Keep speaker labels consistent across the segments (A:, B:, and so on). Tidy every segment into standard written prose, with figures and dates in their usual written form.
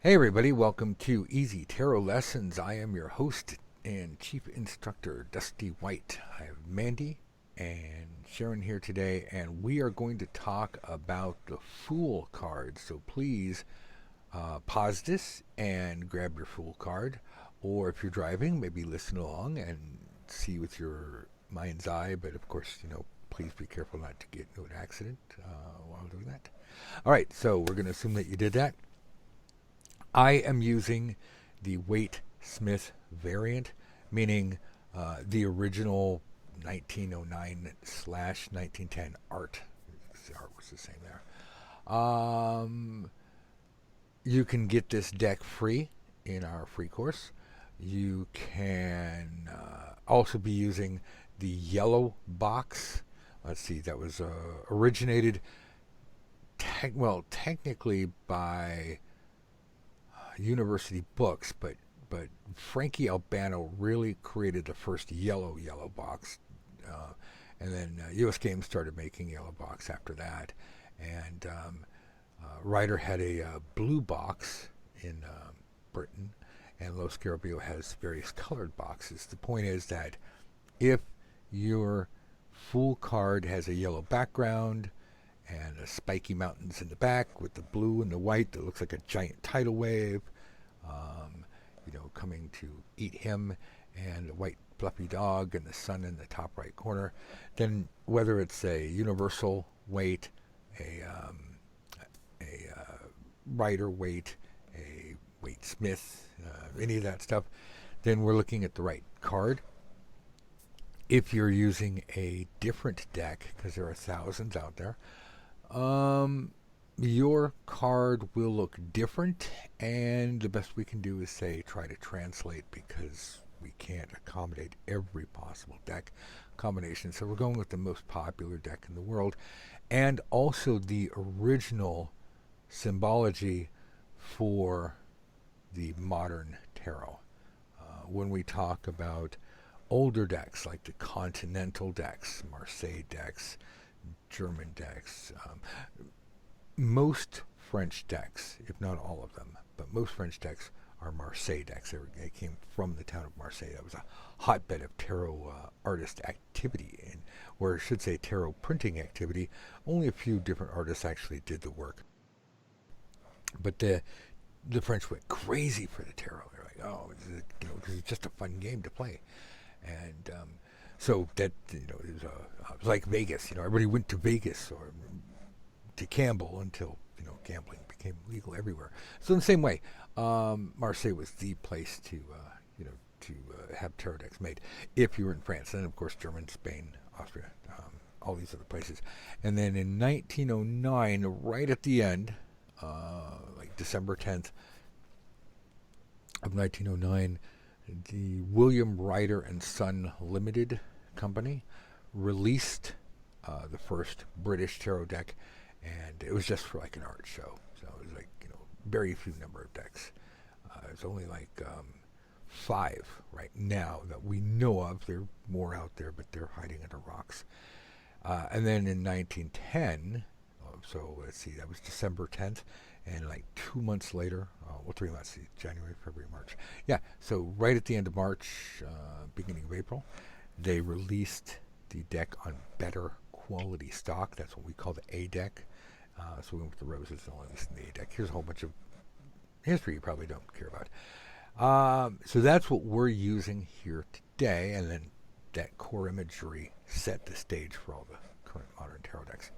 A: Hey everybody, welcome to Easy Tarot Lessons. I am your host and chief instructor, Dusty White. I have Mandy and Sharon here today, and we are going to talk about the Fool card. So please pause this and grab your Fool card, or if you're driving, maybe listen along and see with your mind's eye. But of course, please be careful not to get into an accident while doing that. All right, so we're going to assume that you did that. I am using the Waite Smith variant, meaning the original 1909 slash 1910 art. The art was the same there. You can get this deck free in our free course. You can also be using the yellow box. Let's see, that was originated, technically by University Books, but Frankie Albano really created the first yellow box, and then U.S. Games started making yellow box after that, and Ryder had a blue box in Britain, and Lo Scarabeo has various colored boxes. The point is that if your Fool card has a yellow background and a spiky mountains in the back with the blue and the white that looks like a giant tidal wave, coming to eat him, and a white fluffy dog and the sun in the top right corner, then whether it's a universal weight, a Rider weight, a Waite Smith, any of that stuff, then we're looking at the right card. If you're using a different deck, because there are thousands out there, your card will look different, and the best we can do is try to translate, because we can't accommodate every possible deck combination. So we're going with the most popular deck in the world, and also the original symbology for the modern tarot. When we talk about older decks like the Continental decks, Marseille decks, German decks, most French decks, if not all of them, but most French decks are Marseille decks. They came from the town of Marseille. That was a hotbed of tarot artist activity, or I should say tarot printing activity. Only a few different artists actually did the work. But the French went crazy for the tarot. They're like, oh, because it's just a fun game to play. And so that, it was like Vegas. Everybody went to Vegas or to gamble until gambling became legal everywhere. So in the same way, Marseille was the place to have tarot decks made if you were in France, and of course Germany, Spain, Austria, all these other places. And then in 1909, right at the end, like December 10th of 1909, the William Ryder and Son Limited Company released the first British tarot deck, and it was just for like an art show. So it was like, very few number of decks. It's only like 5 right now that we know of. There are more out there, but they're hiding under rocks. And then in 1910, so let's see, that was December 10th, and like 2 months later, 3 months, January, February, March. Yeah, so right at the end of March, beginning of April, they released the deck on better quality stock. That's what we call the A deck. So we went with the roses and all this in the A deck. Here's a whole bunch of history you probably don't care about. So that's what we're using here today, and then that core imagery set the stage for all the current modern tarot decks.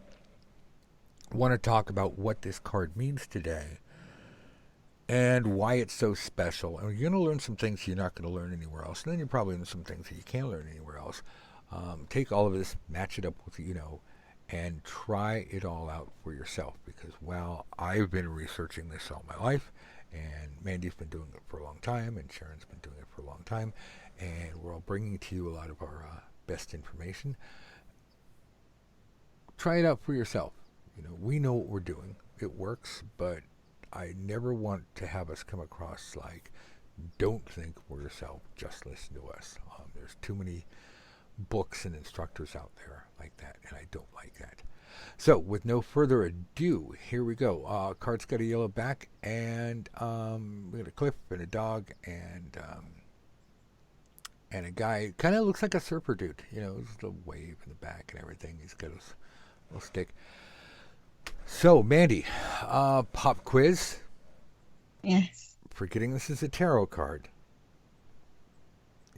A: I want to talk about what this card means today and why it's so special. And you're going to learn some things you're not going to learn anywhere else, and then you're probably learn some things that you can't learn anywhere else. Take all of this, match it up with and try it all out for yourself, because, well, I've been researching this all my life, and Mandy's been doing it for a long time, and Sharon's been doing it for a long time, and we're all bringing to you a lot of our best information. Try it out for yourself. We know what we're doing. It works, but I never want to have us come across like, don't think for yourself, just listen to us. There's too many books and instructors out there like that, and I don't like that. So, with no further ado, here we go. Card's got a yellow back, and we got a cliff and a dog, and a guy kind of looks like a surfer dude. You know, there's a wave in the back and everything. He's got his little stick. So, Mandy, pop quiz.
B: Yes.
A: Forgetting this is a tarot card.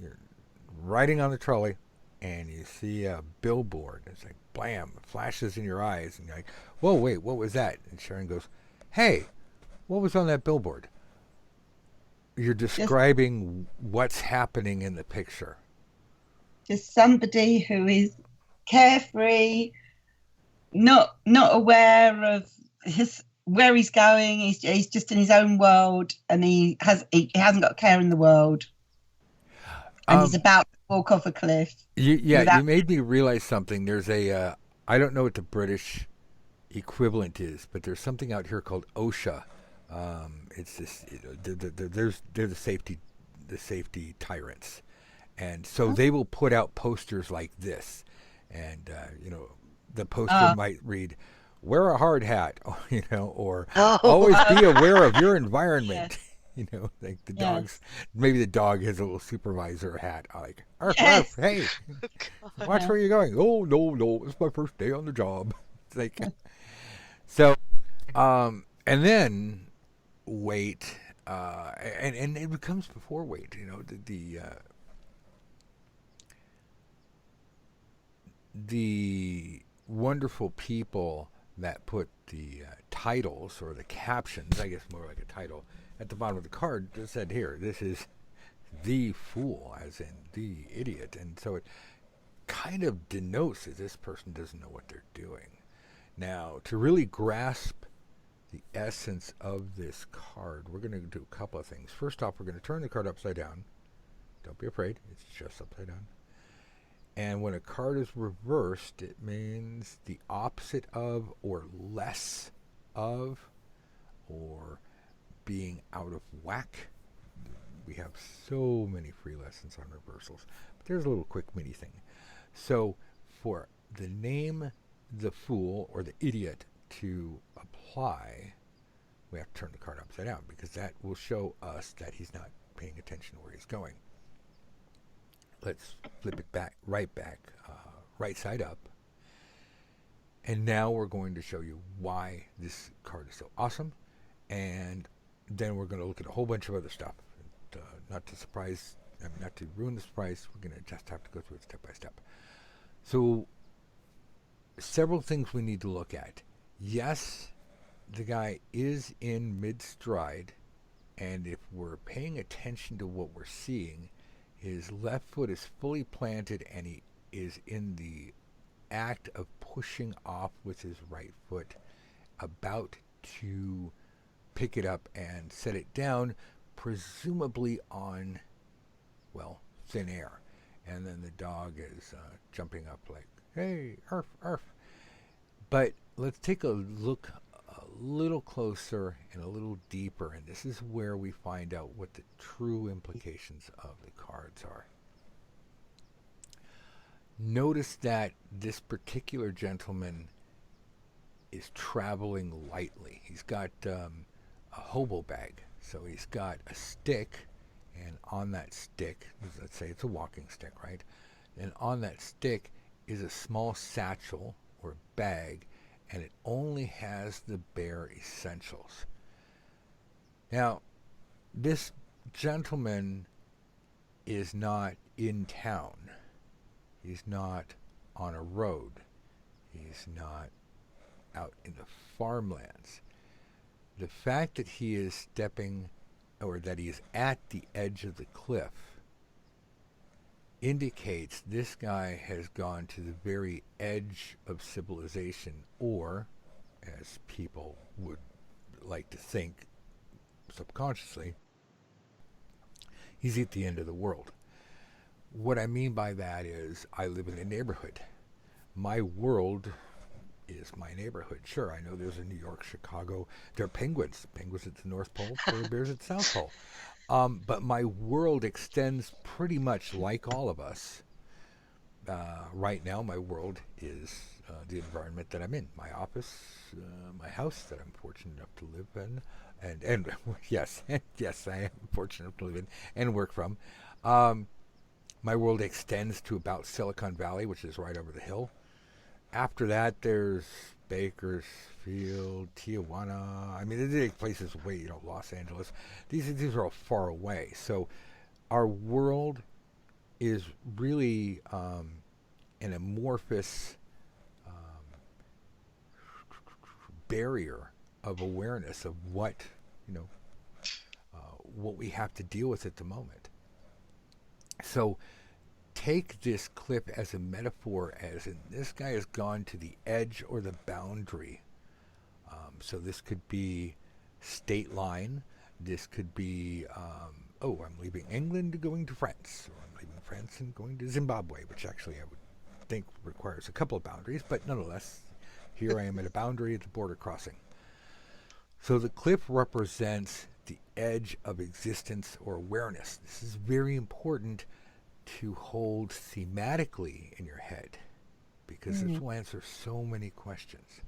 A: You're riding on the trolley, and you see a billboard. It's like, blam, it flashes in your eyes, and you're like, whoa, wait, what was that? And Sharon goes, hey, what was on that billboard? You're
B: Just
A: describing what's happening in the picture.
B: just somebody who is carefree, not aware of his where he's going. He's just in his own world, and he hasn't got a care in the world, and he's
A: Um,
B: about to walk off a cliff
A: yeah,
B: without.
A: you made me realize something. There's I don't know what the British equivalent is, but there's something out here called OSHA. It's this, they're the safety tyrants, and so they will put out posters like this, and the poster
B: Uh,
A: might read, "Wear a hard hat," or
C: Oh,
A: "Always be
B: oh,
A: aware of your
B: yes,
A: environment." Like the dogs.
B: yes,
A: Maybe the dog has a little supervisor hat. Like, arf, arf,
B: yes.
A: hey,
C: God.
A: watch
B: Uh-huh.
A: where you're going. Oh no, no, it's my first day on the job. It's like so. And then weight, and it comes before weight. The wonderful people that put the titles or the captions, I guess more like a title, at the bottom of the card just said, "Here, this is the fool," as in the idiot, and so it kind of denotes that this person doesn't know what they're doing. Now, to really grasp the essence of this card, we're going to do a couple of things. First off, we're going to turn the card upside down. Don't be afraid, it's just upside down. And when a card is reversed, it means the opposite of, or less of, or being out of whack. We have so many free lessons on reversals. But there's a little quick mini thing. So for the name, the fool, or the idiot to apply, we have to turn the card upside down because that will show us that he's not paying attention to where he's going. Let's flip it back, right side up. And now we're going to show you why this card is so awesome. And then we're going to look at a whole bunch of other stuff. And, not to ruin the surprise, we're going to just have to go through it step by step. So, several things we need to look at. Yes, the guy is in mid stride, and if we're paying attention to what we're seeing, his left foot is fully planted and he is in the act of pushing off with his right foot, about to pick it up and set it down, presumably on, well, thin air. And then the dog is jumping up like, hey, arf, arf. But let's take a look a little closer and a little deeper, and this is where we find out what the true implications of the cards are. Notice that this particular gentleman is traveling lightly. He's got a hobo bag, so he's got a stick, and on that stick, let's say it's a walking stick, right? And on that stick is a small satchel or bag, and it only has the bare essentials. Now, this gentleman is not in town. He's not on a road. He's not out in the farmlands. The fact that he is stepping, or that he is at the edge of the cliff, indicates this guy has gone to the very edge of civilization, or, as people would like to think subconsciously, he's at the end of the world. What I mean by that is, I live in a neighborhood. My world is my neighborhood. Sure, I know there's a New York, Chicago. There are penguins. Penguins at the North Pole, polar bears at the South Pole. But my world extends pretty much like all of us. Right now, my world is the environment that I'm in, my office, my house that I'm fortunate enough to live in, and yes, yes, I am fortunate enough to live in and work from. Um, my world extends to about Silicon Valley, which is right over the hill. After that, there's Bakersfield, Tijuana. I mean, there's places way, Los Angeles. These are all far away. So our world is really an amorphous barrier of awareness of you know what we have to deal with at the moment. So take this clip as a metaphor, as in this guy has gone to the edge or the boundary. So this could be state line. This could be, oh, I'm leaving England going to France, or I'm leaving France and going to Zimbabwe, which actually I would think requires a couple of boundaries, but nonetheless, here I am at a boundary at the border crossing. So the clip represents the edge of existence or awareness. This is very important to hold thematically in your head because this will answer so many questions.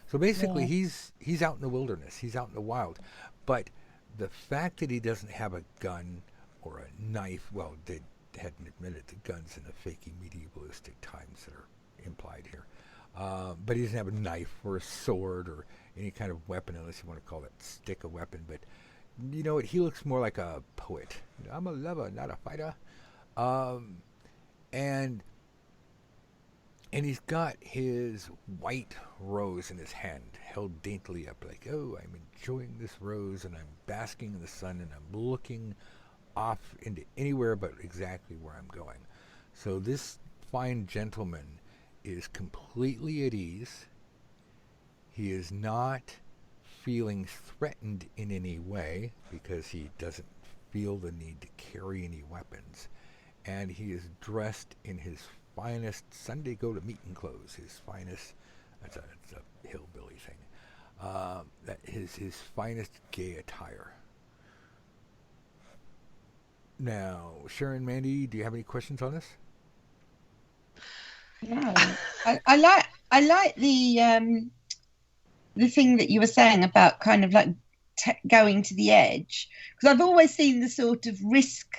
A: So basically, he's out in the wilderness. He's out in the wild. But the fact that he doesn't have a gun or a knife, well, they hadn't admitted the guns in the fakey medievalistic times that are implied here. But he doesn't have a knife or a sword or any kind of weapon, unless you want to call that stick a weapon. But you know what? He looks more like a poet. I'm a lover, not a fighter. And he's got his white rose in his hand, held daintily up, like, oh, I'm enjoying this rose, and I'm basking in the sun, and I'm looking off into anywhere but exactly where I'm going. So this fine gentleman is completely at ease. He is not feeling threatened in any way because he doesn't feel the need to carry any weapons. And he is dressed in his finest Sunday go to meeting clothes, his finest, that's a hillbilly thing, that his finest gay attire. Now, Sharon, Mandy, do you have any questions on this?
B: No, I like the thing that you were saying about kind of like going to the edge, because I've always seen the sort of risk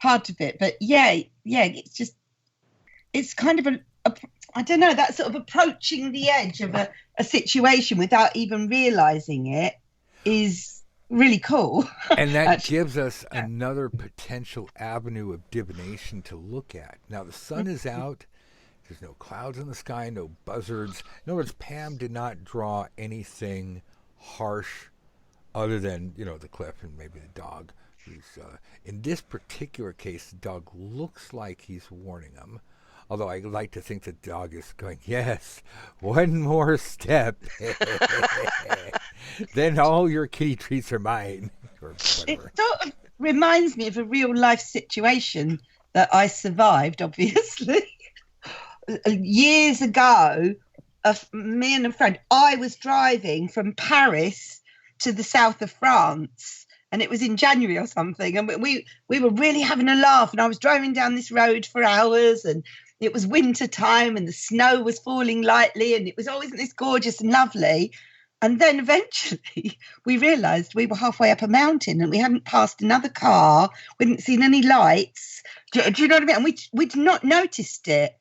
B: part of it, but it's kind of a I don't know, that sort of approaching the edge of a situation without even realizing it is really cool.
A: And that
B: Actually.
A: gives us another potential avenue of divination to look at. Now, the sun is out. There's no clouds in the sky, no buzzards. In other words, Pam did not draw anything harsh other than, the cliff and maybe the dog. In this particular case, the dog looks like he's warning him. Although I like to think the dog is going, yes, one more step. Then all your kitty treats are mine. Or
B: It
A: whatever.
B: sort of reminds me of a real life situation that I survived, obviously. Years ago, me and a friend, I was driving from Paris to the south of France, and it was in January or something, and we were really having a laugh, and I was driving down this road for hours, and it was winter time, and the snow was falling lightly, and it was always this gorgeous and lovely. And then eventually we realised we were halfway up a mountain and we hadn't passed another car. We hadn't seen any lights. Do you know what I mean? And we'd not noticed it.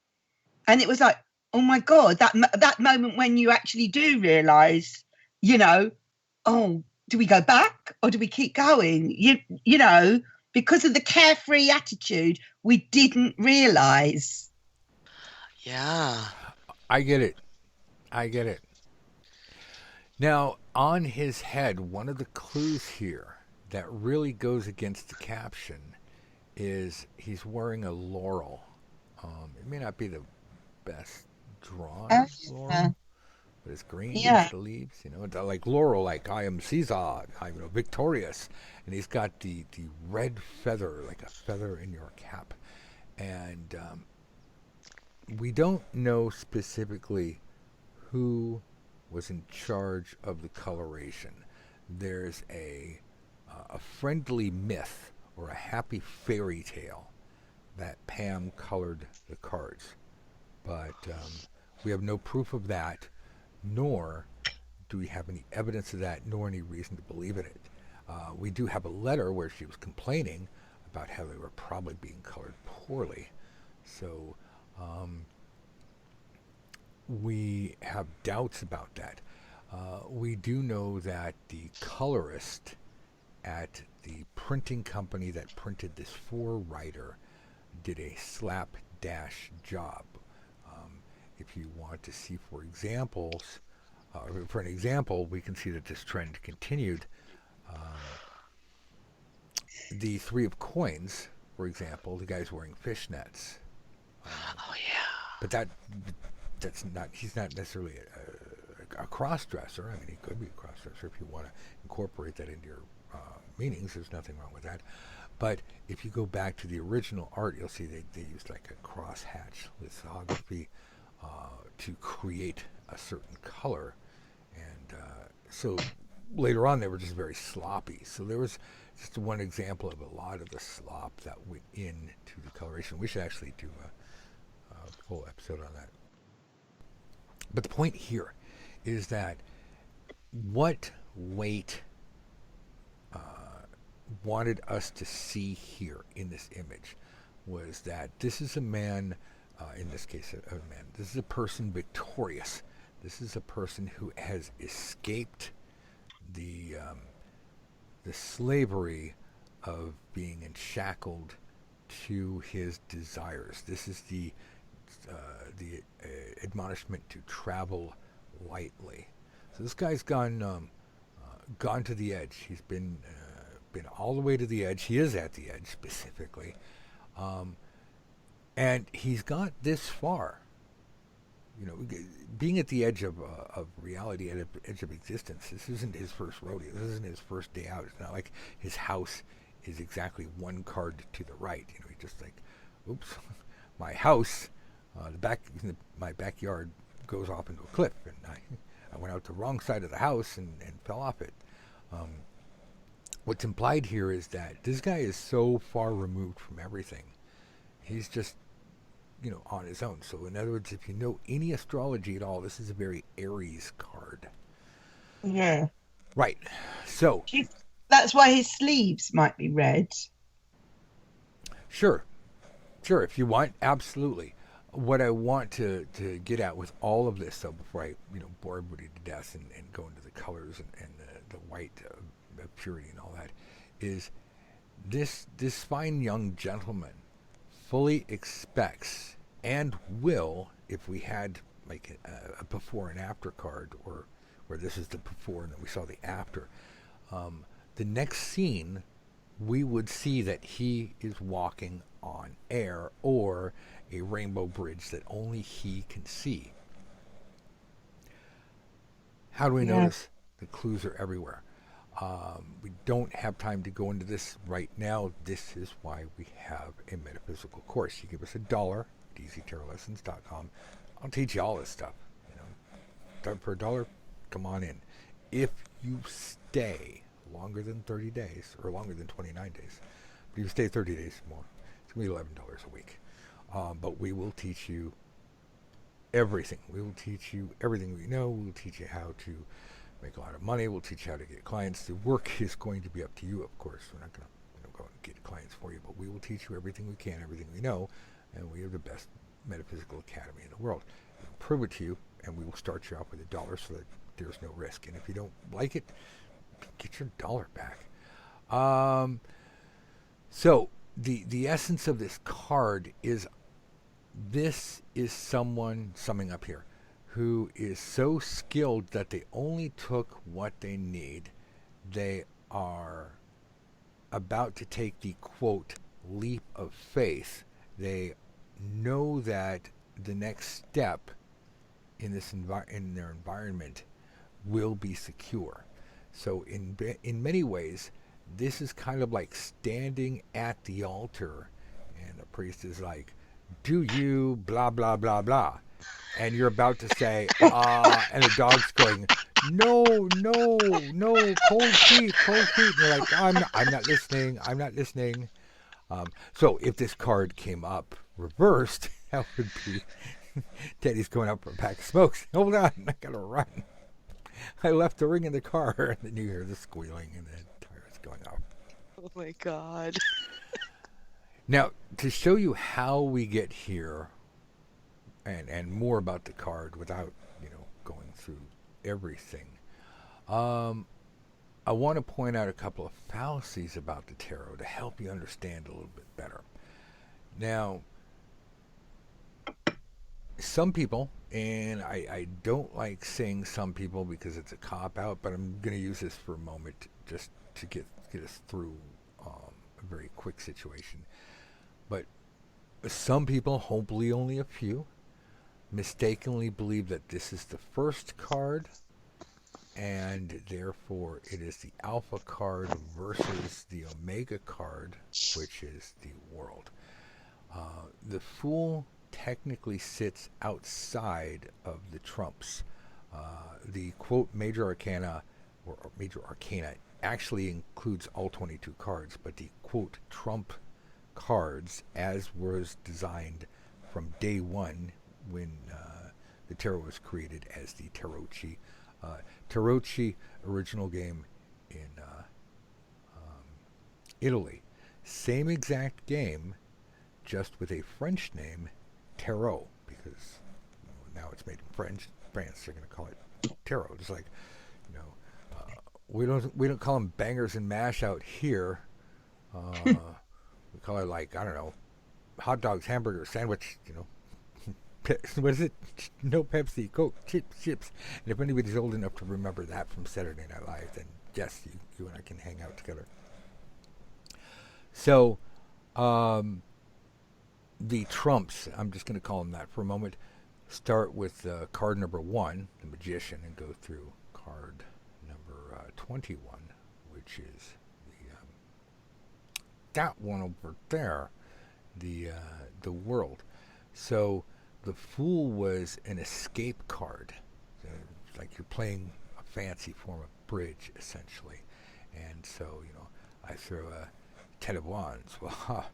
B: And it was like, oh my God, that moment when you actually do realise, oh, do we go back or do we keep going? Because of the carefree attitude, we didn't realise.
C: Yeah.
A: I get it. Now, on his head, one of the clues here that really goes against the caption is he's wearing a laurel. It may not be the best drawn laurel, but it's green,
B: Yeah.
A: the leaves, it's like laurel, like I am Caesar, I'm victorious. And he's got the red feather, like a feather in your cap. And we don't know specifically who was in charge of the coloration. There's a friendly myth or a happy fairy tale that Pam colored the cards, but We have no proof of that, nor do we have any evidence of that, nor any reason to believe in it. We do have a letter where she was complaining about how they were probably being colored poorly. So we have doubts about that. We do know that the colorist at the printing company that printed this for Writer did a slapdash job. If you want to see for examples, for an example, we can see that this trend continued. The Three of Coins, for example, the guy's wearing fishnets.
C: Oh yeah.
A: But that's not, he's not necessarily a cross-dresser. I mean, he could be a cross-dresser if you want to incorporate that into your meanings. There's nothing wrong with that. But if you go back to the original art, you'll see they used like a crosshatch lithography to create a certain color. And so later on, they were just very sloppy. So there was just one example of a lot of the slop that went into the coloration. We should actually do a full episode on that. But the point here is that what Waite wanted us to see here in this image was that this is a man, in this case a man, this is a person victorious. This is a person who has escaped the slavery of being enshackled to his desires. This is the admonishment to travel lightly. So this guy's gone to the edge. He's been all the way to the edge. He is at the edge specifically, and he's got this far. You know, being at the edge of reality, at the edge of existence. This isn't his first rodeo. This isn't his first day out. It's not like his house is exactly one card to the right. You know, he's just like, oops, my house, my backyard goes off into a cliff, and I went out the wrong side of the house and fell off it. What's implied here is that this guy is so far removed from everything. He's just, on his own. So in other words, if you know any astrology at all, this is a very Aries card.
B: Yeah.
A: Right. So
B: that's why his sleeves might be red.
A: Sure, if you want, absolutely. What I want to get at with all of this, though, before I bore everybody to death and go into the colors and the white purity and all that, is this fine young gentleman fully expects and will, if we had like a before and after card, or where this is the before and then we saw the after, the next scene we would see that he is walking on air or a rainbow bridge that only he can see. How do we notice? The clues are everywhere. We don't have time to go into this right now. This is why we have a metaphysical course. You give us $1 at easytarolessons.com. I'll teach you all this stuff. For $1, come on in. If you stay longer than 30 days, or longer than 29 days, but if you stay 30 days more, it's going to be $11 a week. But we will teach you everything. We will teach you everything we know. We'll teach you how to make a lot of money. We'll teach you how to get clients. The work is going to be up to you, of course. We're not going to go and get clients for you, but we will teach you everything we can, everything we know, and we have the best metaphysical academy in the world. We'll prove it to you, and we will start you off with $1 so that there's no risk. And if you don't like it, get your $1 back. So the essence of this card is, this is someone, summing up here, who is so skilled that they only took what they need. They are about to take the, quote, leap of faith. They know that the next step in this in their environment will be secure. So in many ways, this is kind of like standing at the altar, and the priest is like, do you blah, blah, blah, blah. And you're about to say, and the dog's going, no, cold feet. And you're like, I'm not listening. So if this card came up reversed, that would be Teddy's going out for a pack of smokes. Hold on, I gotta run. I left the ring in the car, and then you hear the squealing and the tires going off.
C: Oh my God.
A: Now, to show you how we get here, and more about the card without going through everything, I want to point out a couple of fallacies about the tarot to help you understand a little bit better. Now, some people, and I don't like saying some people because it's a cop out, but I'm going to use this for a moment just to get us through a very quick situation. But some people, hopefully only a few, mistakenly believe that this is the first card, and therefore it is the Alpha card versus the Omega card, which is the World. The Fool technically sits outside of the trumps. The quote Major Arcana or Major Arcana actually includes all 22 cards, but the quote Trump cards, as was designed from day one when the tarot was created as the Tarocchi. Tarocchi, original game in Italy. Same exact game, just with a French name, Tarot, because now it's made in France. They're going to call it Tarot. It's like, we don't call them bangers and mash out here. We call it, like, I don't know, hot dogs, hamburger, sandwich. What is it? No Pepsi, Coke, chips. And if anybody's old enough to remember that from Saturday Night Live, then yes, you and I can hang out together. So, the trumps, I'm just going to call them that for a moment, start with card number 1, the Magician, and go through card number 21, which is that one over there, the World. So the Fool was an escape card. So it's like you're playing a fancy form of bridge, essentially. And so, I throw a 10 of Wands. Well,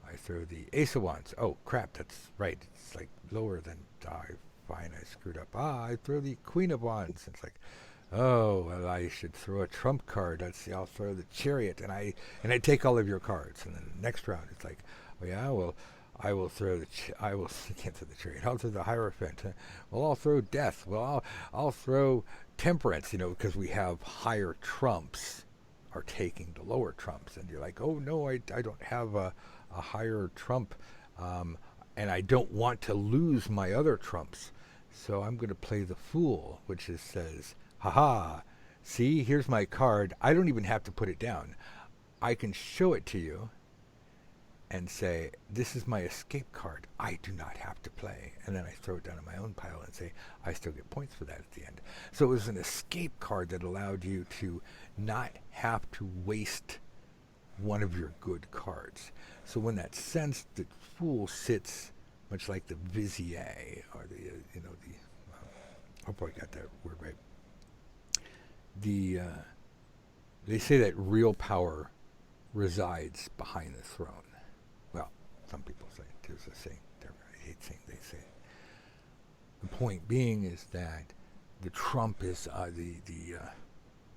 A: I throw the Ace of Wands. Oh, crap, that's right. It's like lower than fine, I screwed up. I throw the Queen of Wands. It's like, oh, well, I should throw a trump card. Let's see, I'll throw the Chariot, and I take all of your cards. And then the next round, it's like, oh yeah, well, I will throw I can't throw the Chariot. I'll throw the Hierophant. Well, I'll throw Death. Well, I'll throw Temperance. Because we have higher trumps are taking the lower trumps, and you're like, oh no, I don't have a higher trump, and I don't want to lose my other trumps, so I'm going to play the Fool, which says, haha, see, here's my card. I don't even have to put it down. I can show it to you and say, this is my escape card. I do not have to play. And then I throw it down in my own pile and say, I still get points for that at the end. So it was an escape card that allowed you to not have to waste one of your good cards. So in that sense, the Fool sits much like the Vizier, or hope I got that word right. They say that real power resides behind the throne. Well, some people say there's a saying. I hate saying they say. The point being is that the trump is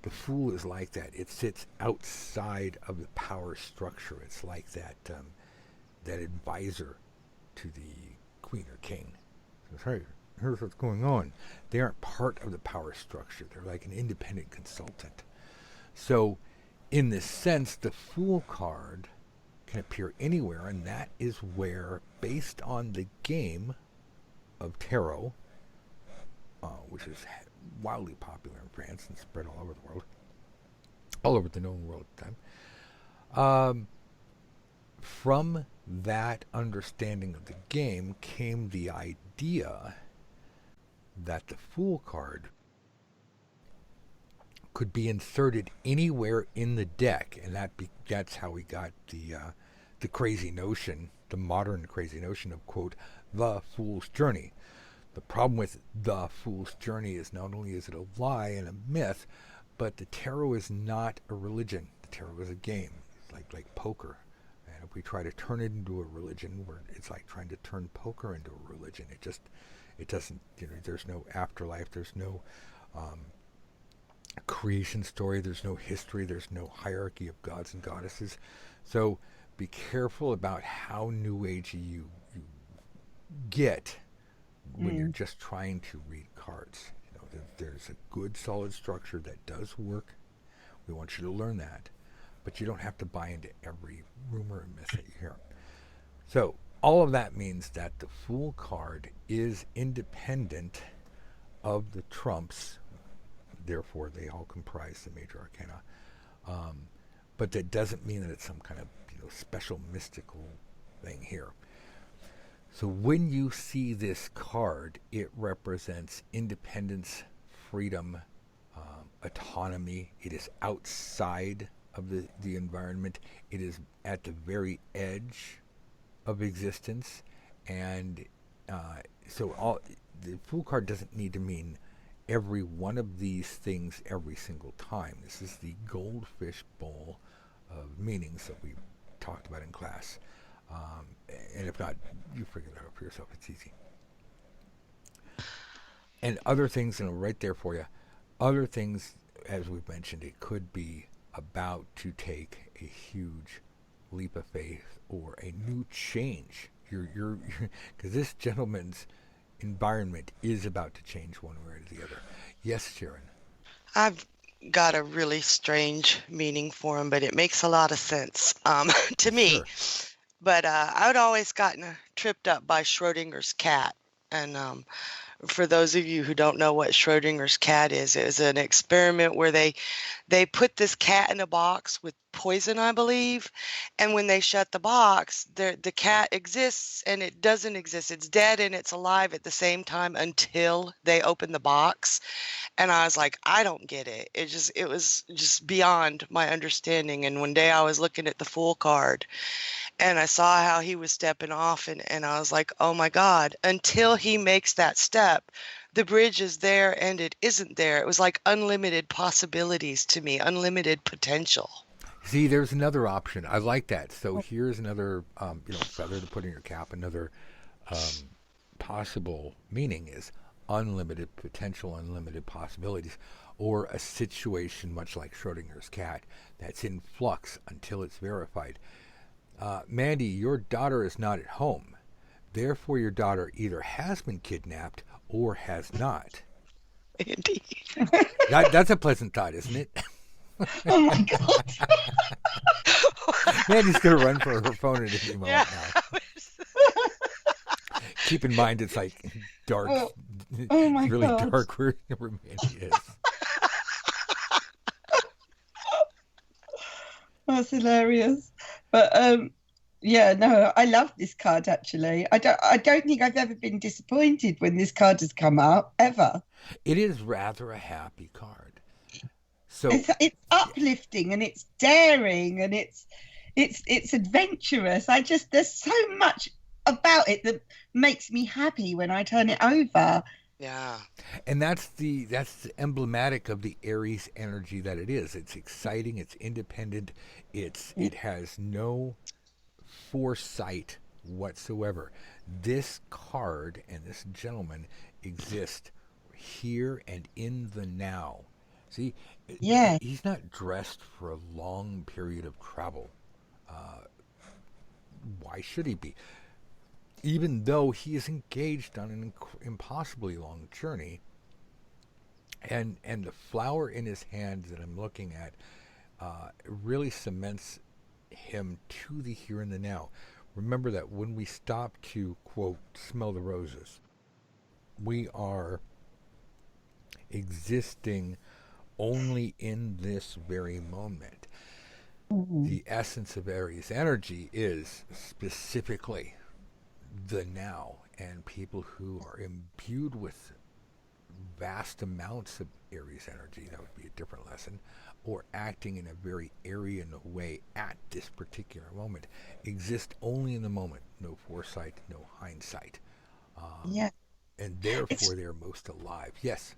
A: the Fool is like that. It sits outside of the power structure. It's like that advisor to the queen or king. Says, hey, here's what's going on. They aren't part of the power structure. They're like an independent consultant. So, in this sense, the Fool card can appear anywhere, and that is where, based on the game of tarot, which is wildly popular in France and spread all over the world, all over the known world at the time, from that understanding of the game came the idea that the Fool card could be inserted anywhere in the deck, and that's how we got the crazy notion, the modern crazy notion of, quote, the Fool's Journey. The problem with the Fool's Journey is not only is it a lie and a myth, but the tarot is not a religion. The tarot is a game. It's like poker. And if we try to turn it into a religion, where it's like trying to turn poker into a religion, it doesn't. There's no afterlife. There's no creation story. There's no history. There's no hierarchy of gods and goddesses. So be careful about how new agey you get when you're just trying to read cards. There's a good solid structure that does work. We want you to learn that, but you don't have to buy into every rumor and myth that you hear. So all of that means that the Fool card is independent of the trumps. Therefore, they all comprise the major arcana. But that doesn't mean that it's some kind of special mystical thing here. So when you see this card, it represents independence, freedom, autonomy. It is outside of the environment. It is at the very edge of existence. And so the Fool card doesn't need to mean every one of these things every single time. This is the goldfish bowl of meanings that we talked about in class. And if not, you figure that out for yourself. It's easy. And other things, right there for you. Other things, as we've mentioned, it could be about to take a huge leap of faith or a new change. You're because this gentleman's environment is about to change one way or the other. Yes, Sharon.
C: I've got a really strange meaning for him, but it makes a lot of sense to me.
A: Sure.
C: But I would always gotten tripped up by Schrodinger's cat. And for those of you who don't know what Schrodinger's cat is, it was an experiment where they put this cat in a box with poison, I believe. And when they shut the box, the cat exists and it doesn't exist. It's dead and it's alive at the same time until they open the box. And I was like, I don't get it. It was just beyond my understanding. And one day I was looking at the Fool card and I saw how he was stepping off and I was like, oh my God, until he makes that step, the bridge is there and it isn't there. It was like unlimited possibilities to me, unlimited potential.
A: See, there's another option. I like that. So here's another, feather to put in your cap. Another possible meaning is unlimited potential, unlimited possibilities, or a situation much like Schrodinger's cat that's in flux until it's verified. Mandy, your daughter is not at home. Therefore, your daughter either has been kidnapped or has not.
C: Mandy.
A: That's a pleasant thought, isn't it?
B: Oh my God.
A: Mandy's going to run for her phone at any moment now. Keep in mind, it's like dark.
B: Oh my
A: it's really
B: God.
A: dark where Mandy is.
B: That's hilarious. But I love this card actually. I don't think I've ever been disappointed when this card has come up ever.
A: It is rather a happy card. So
B: it's uplifting and it's daring and it's adventurous. There's so much about it that makes me happy when I turn it over.
C: Yeah.
A: And that's the emblematic of the Aries energy that it is. It's exciting, it's independent, it has no foresight whatsoever. This card and this gentleman exist here and in the now. See,
B: Yeah.
A: he's not dressed for a long period of travel. Why should he be? Even though he is engaged on an impossibly long journey, and the flower in his hand that I'm looking at really cements him to the here and the now. Remember that when we stop to, quote, smell the roses, we are existing only in this very moment.
B: Mm-hmm.
A: The essence of Aries energy is specifically the now, and people who are imbued with vast amounts of Aries energy, that would be a different lesson, or acting in a very Aryan way at this particular moment, exist only in the moment. No foresight, no hindsight.
B: Yeah.
A: And therefore they're most alive. Yes.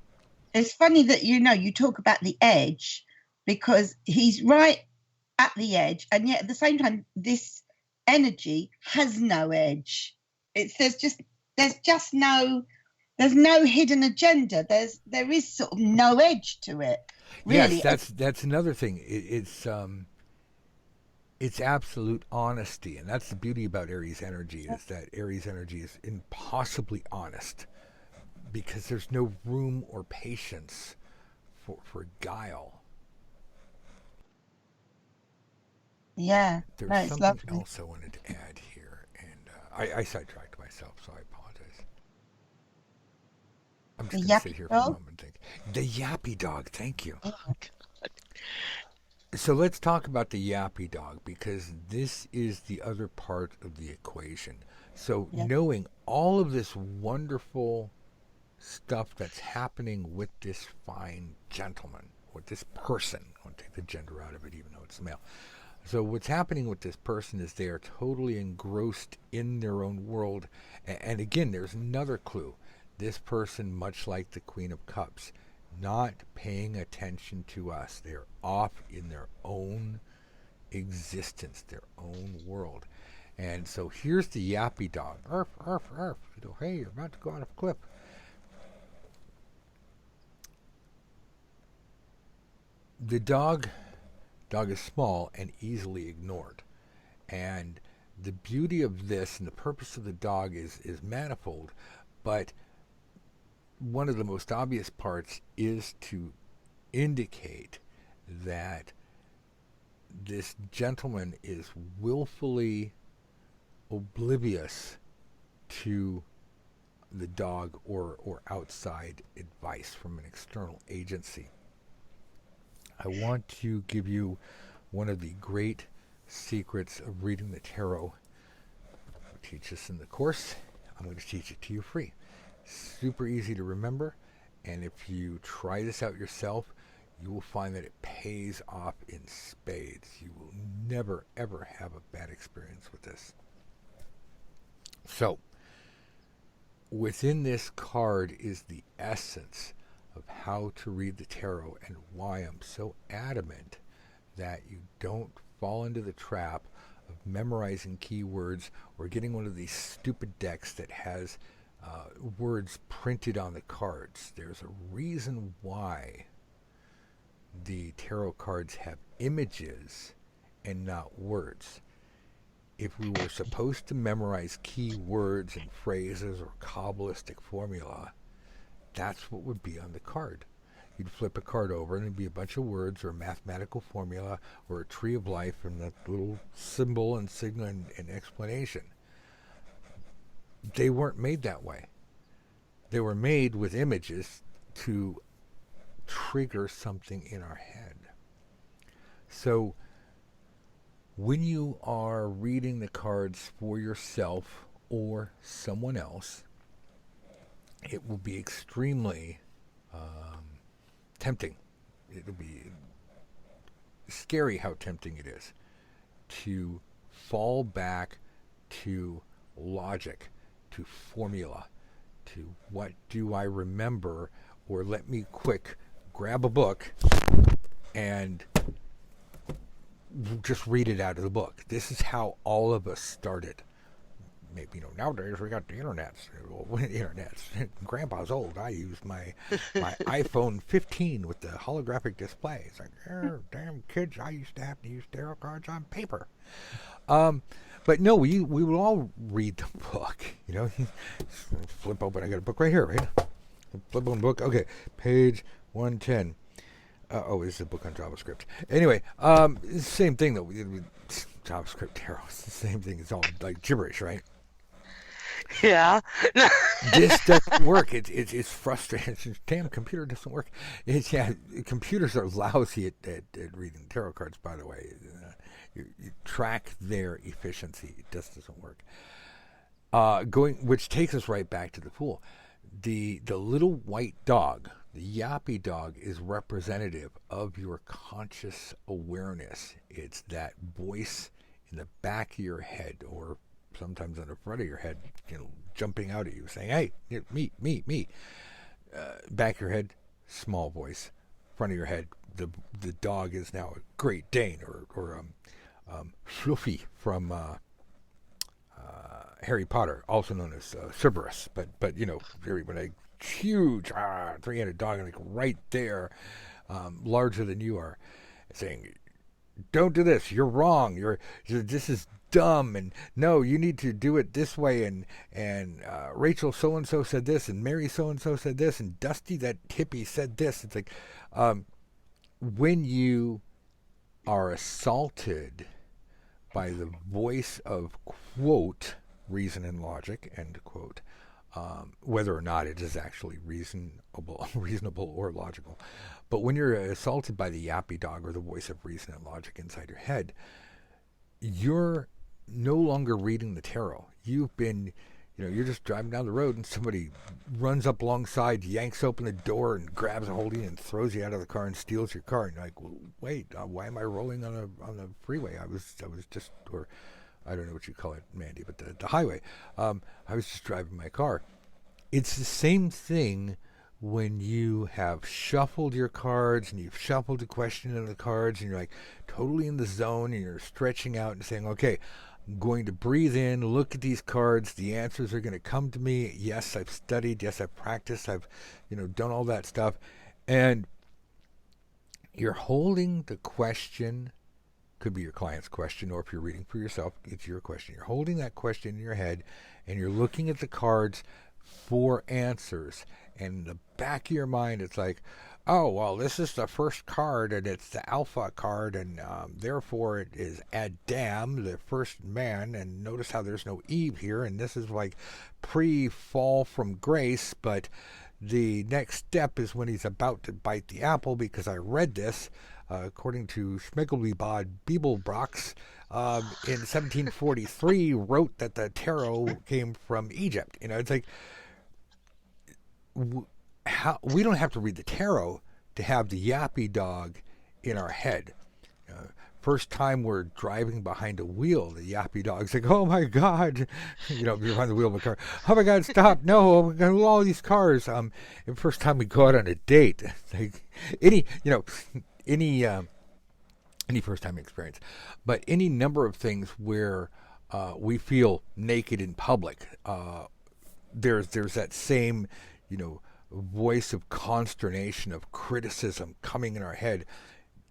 B: It's funny that you talk about the edge, because he's right at the edge, and yet at the same time this energy has no edge. There's no hidden agenda. There is sort of no edge to it. Really.
A: Yes, that's another thing. It's absolute honesty, and that's the beauty about Aries energy, is that Aries energy is impossibly honest, because there's no room or patience for guile.
B: Yeah,
A: There's
B: no, it's
A: something
B: lovely.
A: else I wanted to add here, and I sidetracked myself, so I apologize. I'm
B: The
A: just going to sit
B: yappy
A: here for a
B: dog.
A: moment and think. The yappy dog, thank you.
C: Oh my God.
A: So let's talk about the yappy dog, because this is the other part of the equation. So
B: Yeah.
A: knowing all of this wonderful stuff that's happening with this fine gentleman, with this person, I'll take the gender out of it even though it's male. So what's happening with this person is they are totally engrossed in their own world. And again, there's another clue. This person, much like the Queen of Cups, not paying attention to us. They're off in their own existence, their own world. And so here's the yappy dog. Arf, arf, arf. You know, hey, you're about to go off a cliff. The dog is small and easily ignored. And the beauty of this and the purpose of the dog is manifold, but one of the most obvious parts is to indicate that this gentleman is willfully oblivious to the dog or outside advice from an external agency. I want to give you one of the great secrets of reading the tarot. I teach this in the course. I'm going to teach it to you free. Super easy to remember, and if you try this out yourself, you will find that it pays off in spades. You will never, ever have a bad experience with this. So, within this card is the essence of how to read the tarot, and why I'm so adamant that you don't fall into the trap of memorizing keywords or getting one of these stupid decks that has words printed on the cards. There's a reason why the tarot cards have images and not words. If we were supposed to memorize keywords and phrases or Kabbalistic formula, that's what would be on the card. You'd flip a card over and it'd be a bunch of words or a mathematical formula or a tree of life and that little symbol and signal and explanation. They weren't made that way. They were made with images to trigger something in our head. So when you are reading the cards for yourself or someone else, it will be extremely tempting. It'll be scary how tempting it is to fall back to logic, to formula, to what do I remember, or let me quick grab a book and just read it out of the book. This is how all of us started. Maybe, nowadays we got the internets. Well, internets. Grandpa's old. I used my iPhone 15 with the holographic display. It's like, damn kids, I used to have to use tarot cards on paper. But no, we would all read the book. Flip open. I got a book right here, right? Flip open book. Okay, page 110. This is a book on JavaScript. Anyway, same thing though. JavaScript tarot. It's the same thing. It's all like gibberish, right?
C: Yeah.
A: This doesn't work. It's frustrating. Damn, computer doesn't work. Computers are lousy at reading tarot cards, by the way. You track their efficiency. It just doesn't work. Which takes us right back to the pool. The little white dog, the yappy dog, is representative of your conscious awareness. It's that voice in the back of your head, or sometimes on the front of your head, jumping out at you, saying, "Hey, me." Back of your head, small voice. Front of your head, the dog is now a Great Dane or Fluffy from Harry Potter, also known as Cerberus, but you know, very when a huge three-headed dog, like right there, larger than you are, saying, "Don't do this. You're wrong. This is dumb, and no, you need to do it this way." And Rachel so and so said this, and Mary so and so said this, and Dusty that hippie said this. It's like when you are assaulted by the voice of quote reason and logic end quote, whether or not it is actually reasonable or logical, but when you're assaulted by the yappy dog or the voice of reason and logic inside your head, you're no longer reading the tarot. You've been, you're just driving down the road and somebody runs up alongside, yanks open the door and grabs a hold of you and throws you out of the car and steals your car. And you're like, well, wait, why am I rolling on the freeway? I was just, or I don't know what you call it, Mandy, but the highway. I was just driving my car. It's the same thing when you have shuffled your cards and you've shuffled the question in the cards and you're like totally in the zone and you're stretching out and saying, okay, I'm going to breathe in, look at these cards, the answers are going to come to me. Yes, I've studied. Yes, I've practiced. I've, done all that stuff. And you're holding the question, could be your client's question, or if you're reading for yourself, it's your question. You're holding that question in your head and you're looking at the cards for answers. And in the back of your mind, it's like, oh, well, this is the first card, and it's the alpha card, and therefore it is Adam, the first man, and notice how there's no Eve here, and this is like pre-fall from grace, but the next step is when he's about to bite the apple, because I read this, according to Schmiegelbad Bibelbrox, in 1743, wrote that the tarot came from Egypt. It's like, we don't have to read the tarot to have the yappy dog in our head. First time we're driving behind a wheel, the yappy dog's like, oh my God, you're behind the wheel of a car. Oh my God, stop. No, we're going to all these cars. And first time we go out on a date, like any first time experience, but any number of things where we feel naked in public, there's that same, voice of consternation, of criticism coming in our head,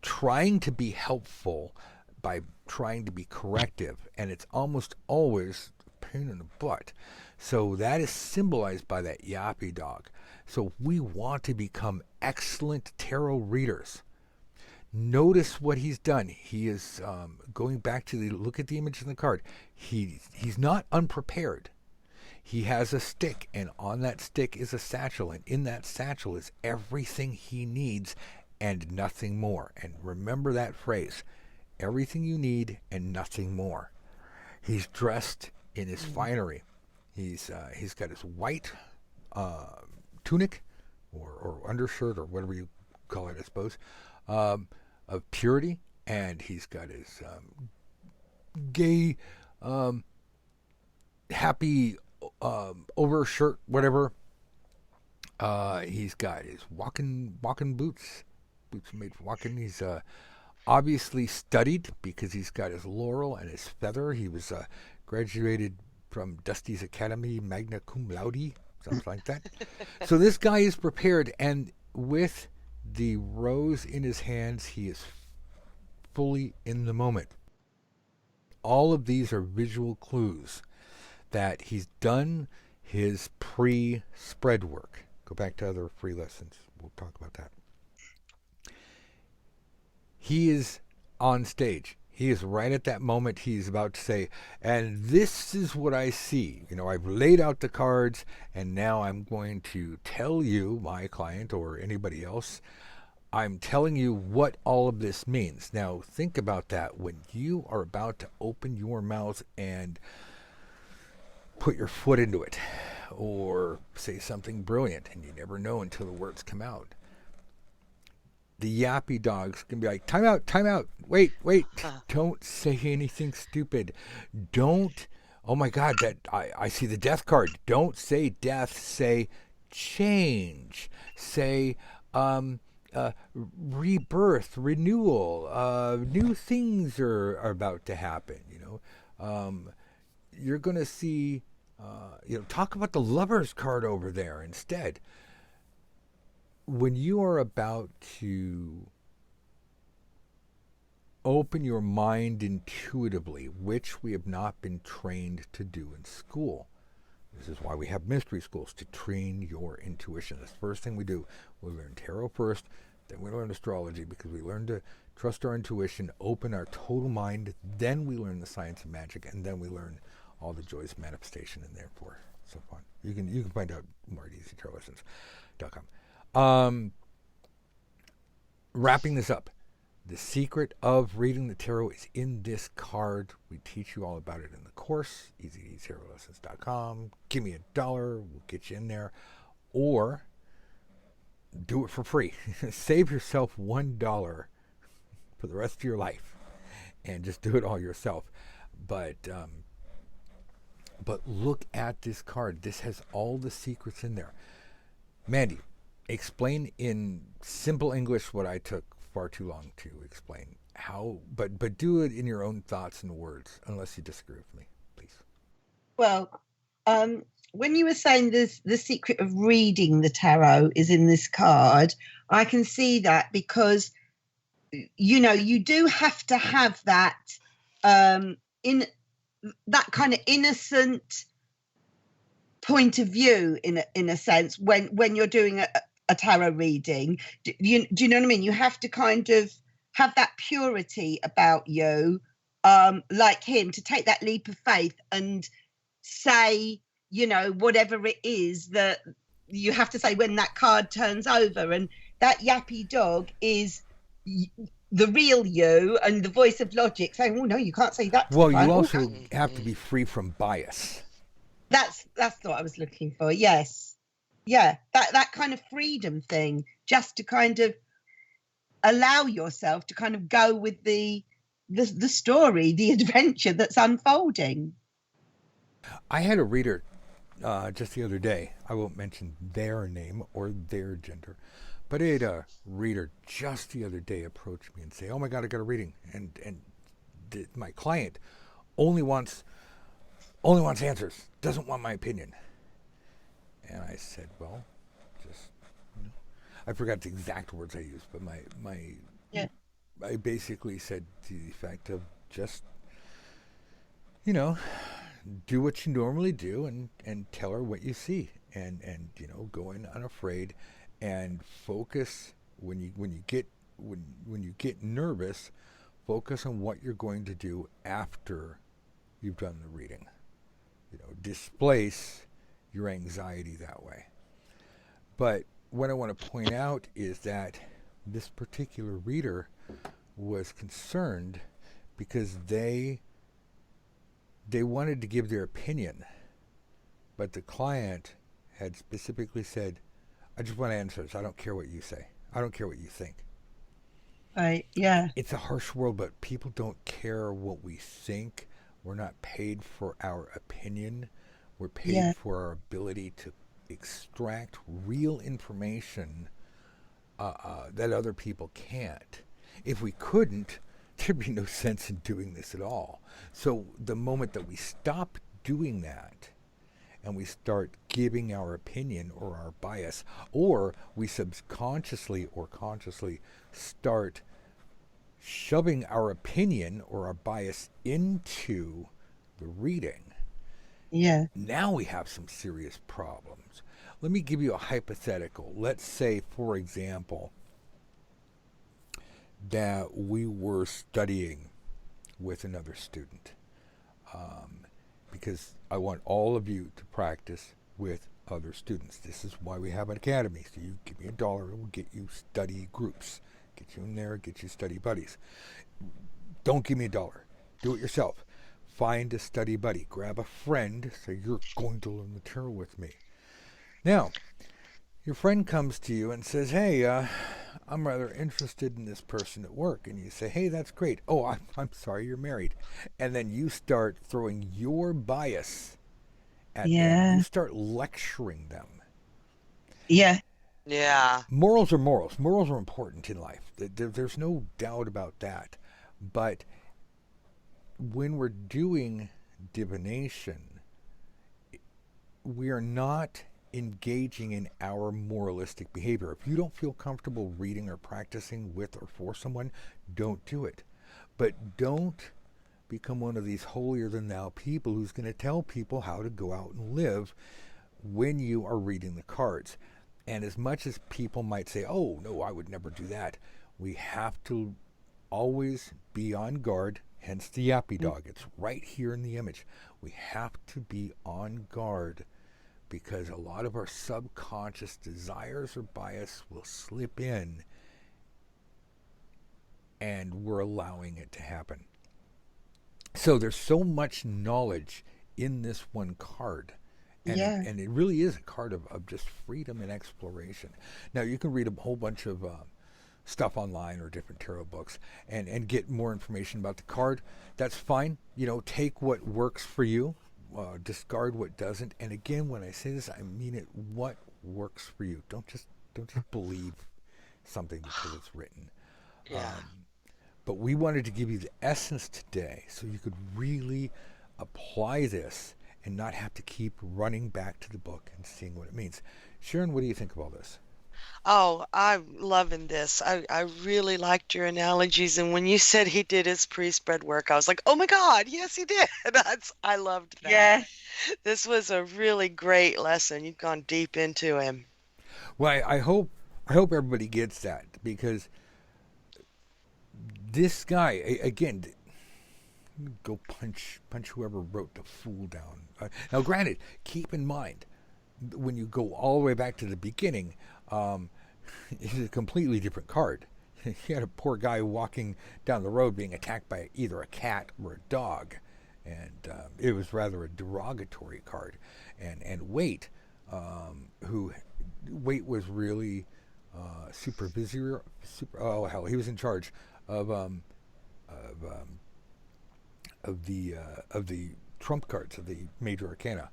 A: trying to be helpful by trying to be corrective, and it's almost always a pain in the butt. So that is symbolized by that yappy dog. So we want to become excellent tarot readers. Notice what he's done. He is going back to look at the image in the card. He's not unprepared. He has a stick, and on that stick is a satchel, and in that satchel is everything he needs and nothing more. And remember that phrase, everything you need and nothing more. He's dressed in his finery. He's got his white tunic or undershirt or whatever you call it, I suppose, of purity, and he's got his gay, happy overshirt, whatever. He's got his walking boots made for walking. He's obviously studied because he's got his laurel and his feather. He was graduated from Dusty's Academy, magna cum laude, something like that. So this guy is prepared, and with the rose in his hands, he is fully in the moment. All of these are visual clues that he's done his pre-spread work. Go back to other free lessons. We'll talk about that. He is on stage. He is right at that moment. He's about to say, and this is what I see. I've laid out the cards, and now I'm going to tell you, my client or anybody else, I'm telling you what all of this means. Now, think about that. When you are about to open your mouth and put your foot into it, or say something brilliant, and you never know until the words come out. The yappy dog's going to be like, time out, wait, don't say anything stupid. Don't, oh my God, that I see the death card. Don't say death, say change. Say rebirth, renewal, new things are about to happen, you're going to see, talk about the Lover's card over there instead. When you are about to open your mind intuitively, which we have not been trained to do in school. This is why we have mystery schools, to train your intuition. That's the first thing we do. We learn tarot first, then we learn astrology, because we learn to trust our intuition, open our total mind, then we learn the science of magic, and then we learn all the joys of manifestation, and therefore so fun. You can find out more at easytarotlessons.com. Wrapping this up. The secret of reading the tarot is in this card. We teach you all about it in the course, easytarotlessons.com. Give me $1, we'll get you in there. Or do it for free. Save yourself $1 for the rest of your life and just do it all yourself. But look at this card. This has all the secrets in there. Mandy, explain in simple English what I took far too long to explain. How, but do it in your own thoughts and words, unless you disagree with me, please.
B: Well, when you were saying this, the secret of reading the tarot is in this card, I can see that, because you do have to have that in that kind of innocent point of view, in a sense, when you're doing a tarot reading. Do you know what I mean? You have to kind of have that purity about you, like him, to take that leap of faith and say, whatever it is that you have to say when that card turns over. And that yappy dog is the real you, and the voice of logic saying, oh no, you can't say that.
A: Well, you also have to be free from bias.
B: That's what I was looking for. Yes. Yeah, that kind of freedom thing, just to kind of allow yourself to kind of go with the story, the adventure that's unfolding.
A: I had a reader just the other day. I won't mention their name or their gender, but I had a reader just the other day approach me and say, "Oh my God, I got a reading," and my client only wants answers, doesn't want my opinion. And I said, well, just, I forgot the exact words I used, but I basically said to the effect of just, do what you normally do and tell her what you see, and go in unafraid and focus when you get nervous, focus on what you're going to do after you've done the reading. Displace your anxiety that way. But what I want to point out is that this particular reader was concerned because they wanted to give their opinion, but the client had specifically said, I just want answers. I don't care what you say. I don't care what you think.
B: Right, yeah.
A: It's a harsh world, but people don't care what we think. We're not paid for our opinion. We're paid for our ability to extract real information that other people can't. If we couldn't, there'd be no sense in doing this at all. So the moment that we stop doing that and we start giving our opinion or our bias, or we subconsciously or consciously start shoving our opinion or our bias into the reading, now we have some serious problems. Let me give you a hypothetical. Let's say, for example, that we were studying with another student, because I want all of you to practice with other students. This is why we have an academy. So you give me $1, we'll get you study groups, get you in there, get you study buddies. Don't give me $1. Do it yourself. Find a study buddy. Grab a friend. Say, you're going to learn the tarot with me. Now, your friend comes to you and says, hey, I'm rather interested in this person at work. And you say, hey, that's great. Oh, I'm sorry, you're married. And then you start throwing your bias at them. You start lecturing them.
B: Yeah.
A: Morals are morals. Morals are important in life. There's no doubt about that. But when we're doing divination, we are not engaging in our moralistic behavior. If you don't feel comfortable reading or practicing with or for someone, don't do it. But don't become one of these holier than thou people who's going to tell people how to go out and live when you are reading the cards. And as much as people might say, oh, no, I would never do that, we have to always be on guard, hence the yappy dog. It's right here in the image. We have to be on guard because a lot of our subconscious desires or bias will slip in and we're allowing it to happen. So there's so much knowledge in this one card. And it really is a card of just freedom and exploration. Now, you can read a whole bunch of stuff online or different tarot books and get more information about the card. That's fine. Take what works for you, discard what doesn't. And again, when I say this, I mean it. What works for you? Don't just believe something because it's written.
C: Yeah.
A: But we wanted to give you the essence today so you could really apply this and not have to keep running back to the book and seeing what it means. Sharon, what do you think of all this?
C: Oh, I'm loving this. I really liked your analogies. And when you said he did his pre-spread work, I was like, oh my God, yes, he did. I loved that.
B: Yeah.
C: This was a really great lesson. You've gone deep into him.
A: Well, I hope everybody gets that because this guy, again, go punch whoever wrote the Fool down. Now, granted, keep in mind, when you go all the way back to the beginning, it's a completely different card. You had a poor guy walking down the road being attacked by either a cat or a dog, and it was rather a derogatory card. And Waite, Waite was really supervisor. He was in charge of the trump cards of the major arcana,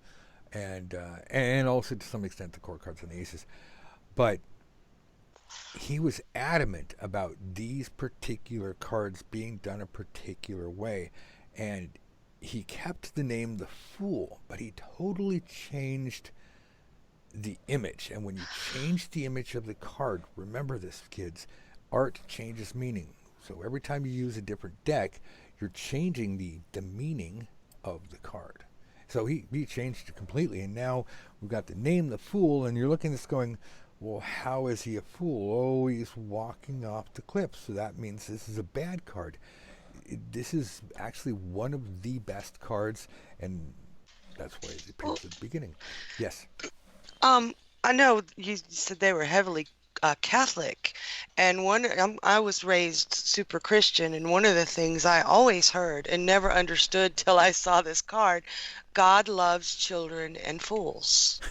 A: and also to some extent the core cards and the aces. But he was adamant about these particular cards being done a particular way, and he kept the name the Fool, but he totally changed the image. And when you change the image of the card, remember this, kids, art changes meaning. So every time you use a different deck, you're changing the meaning of the card. So he changed it completely, and now we've got the name the Fool, and you're looking at this going, well, how is he a fool? Oh, he's walking off the cliff, so that means this is a bad card. This is actually one of the best cards, and that's why it appears at the beginning. Yes.
C: I know you said they were heavily Catholic, and I was raised super Christian, and one of the things I always heard and never understood till I saw this card, God loves children and fools.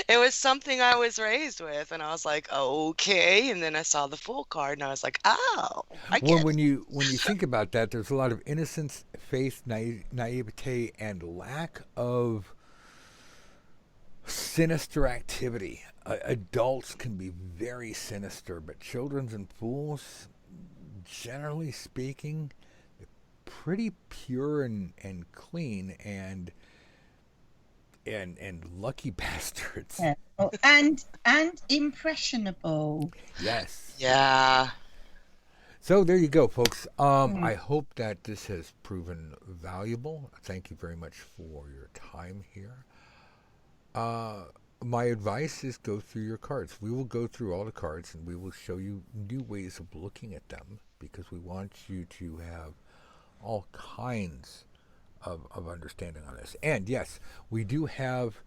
C: It was something I was raised with, and I was like, okay. And then I saw the Fool card, and I was like, oh, I get it.
A: When you think about that, there's a lot of innocence, faith, naivete, and lack of sinister activity. Adults can be very sinister, but children and fools, generally speaking, they're pretty pure and clean and lucky bastards.
B: Yeah. Oh, and impressionable.
A: Yes.
C: Yeah.
A: So there you go, folks. I hope that this has proven valuable. Thank you very much for your time here. My advice is go through your cards. We will go through all the cards and we will show you new ways of looking at them because we want you to have all kinds of understanding on this. And yes, we do have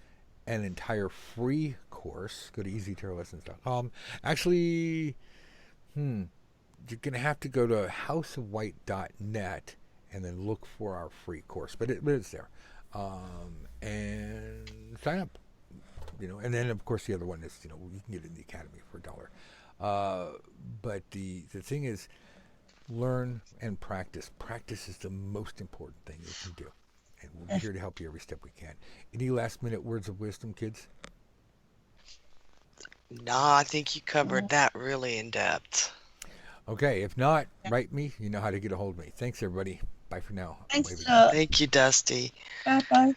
A: an entire free course. Go to easytarotlessons.com. Actually, you're going to have to go to houseofwhite.net and then look for our free course. But it's there. And sign up, and then of course the other one is, you can get it in the academy for $1. But the thing is, learn and practice. Practice is the most important thing you can do, and we'll be here to help you every step we can. Any last minute words of wisdom, kids?
C: No, I think you covered that really in depth.
A: Okay, if not, write me. You know how to get a hold of me. Thanks, everybody. Bye for now.
B: Thanks
A: Waving.
B: a lot.
C: Thank you, Dusty.
B: Bye bye.